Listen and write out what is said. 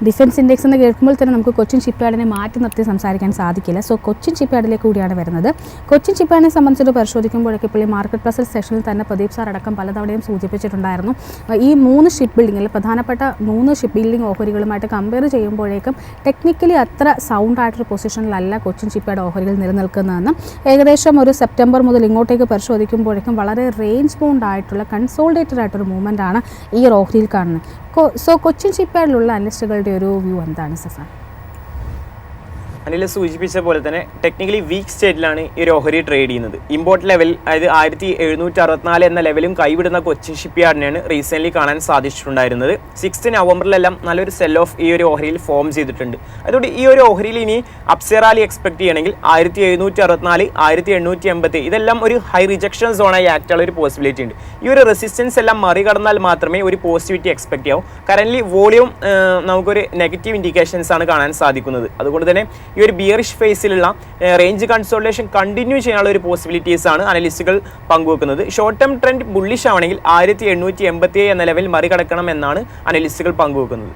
Defence index എന്ന് കേൾക്കുമ്പോൾ തന്നെ നമുക്ക് കൊച്ചിൻ ഷിപ്പ്യാർഡിനെ മാറ്റി നിർത്തി സംസാരിക്കാൻ സാധിക്കില്ല. സോ കൊച്ചിൻ ഷിപ്പ്യാർഡിലേക്ക് കൂടിയാണ് വരുന്നത്. കൊച്ചിൻ ഷിപ്പ്യാർഡിനെ സംബന്ധിച്ചിട്ട് പരിശോധിക്കുമ്പോഴൊക്കെ ഇപ്പോൾ ഈ മാർക്കറ്റ് പ്ലസിൽ സെഷനിൽ തന്നെ പ്രദീപ് സാർ അടക്കം പലതവണയും സൂചിപ്പിച്ചിട്ടുണ്ടായിരുന്നു. ഈ 3 ഷിപ്പ് ബിൽഡിങ്ങിൽ പ്രധാനപ്പെട്ട 3 ഷിപ്പ് ബിൽഡിംഗ് ഓഹരികളുമായിട്ട് കമ്പയർ ചെയ്യുമ്പോഴേക്കും ടെക്നിക്കലി അത്ര സൗണ്ട് ആയിട്ടൊരു പൊസിഷനിലല്ല കൊച്ചിൻ ഷിപ്പ്യാർഡ് ഓഹരികൾ നിലനിൽക്കുന്നതെന്ന്. ഏകദേശം ഒരു സെപ്റ്റംബർ മുതൽ ഇങ്ങോട്ടേക്ക് പരിശോധിക്കുമ്പോഴേക്കും വളരെ റേഞ്ച് ബൗണ്ട് ആയിട്ടുള്ള കൺസോൾഡേറ്റഡ് ആയിട്ടൊരു മൂവ്മെൻ്റ് ആണ് ഈ ഒരു ഓഹരിയിൽ കാണുന്നത്. സോ കൊച്ചിൻ ഷിപ്പ്യാർഡിലുള്ള അനലിസ്റ്റുകളുടെ ഒരു വ്യൂ എന്താണ് സഫാൻ? അനിൽ സൂചിപ്പിച്ച പോലെ തന്നെ ടെക്നിക്കലി വീക്ക് സ്റ്റേറ്റിലാണ് ഈ ഒരു ഓഹരി ട്രേഡ് ചെയ്യുന്നത്. ഇമ്പോർട്ട് ലെവൽ അതായത് 1764 എന്ന ലെവലും കൈവിടുന്ന കൊച്ചിൻ ഷിപ്പ്യാർഡിനെയാണ് റീസെൻ്റ്ലി കാണാൻ സാധിച്ചിട്ടുണ്ടായിരുന്നത്. 6 നവംബറിലെല്ലാം നല്ലൊരു സെൽ ഓഫ് ഈ ഒരു ഓഹരിയിൽ ഫോം ചെയ്തിട്ടുണ്ട്. അതുകൊണ്ട് ഈ ഒരു ഓഹരിയിൽ ഇനി അപ്സൈഡ് റാലി എക്സ്പെക്ട് ചെയ്യണമെങ്കിൽ 1764, 1880 ഇതെല്ലാം ഒരു ഹൈ റിജക്ഷൻ സോണായി ആക്ട് ഉള്ള ഒരു പോസിബിലിറ്റി ഉണ്ട്. ഈ ഒരു റെസിസ്റ്റൻസ് എല്ലാം മറികടന്നാൽ മാത്രമേ ഒരു പോസിറ്റിവിറ്റി എക്സ്പെക്ട് ചെയ്യാവൂ. കറൻ്റ്ലി വോളിയം നമുക്കൊരു നെഗറ്റീവ് ഇൻഡിക്കേഷൻസ് ആണ് കാണാൻ സാധിക്കുന്നത്. അതുകൊണ്ട് തന്നെ ഈ ഒരു ബിയറിഷ് ഫേസിലുള്ള റേഞ്ച് കൺസോൾട്ടേഷൻ കണ്ടിന്യൂ ചെയ്യാനുള്ള ഒരു പോസിബിലിറ്റീസ് ആണ് അനലിസ്റ്റുകൾ പങ്കുവെക്കുന്നത്. ഷോർട്ട് ടേം ട്രെൻഡ് ബുള്ളിഷ് ആവണമെങ്കിൽ 1887 എന്ന ലെവൽ മറികടക്കണം എന്നാണ് അനലിസ്റ്റുകൾ പങ്കുവെക്കുന്നത്.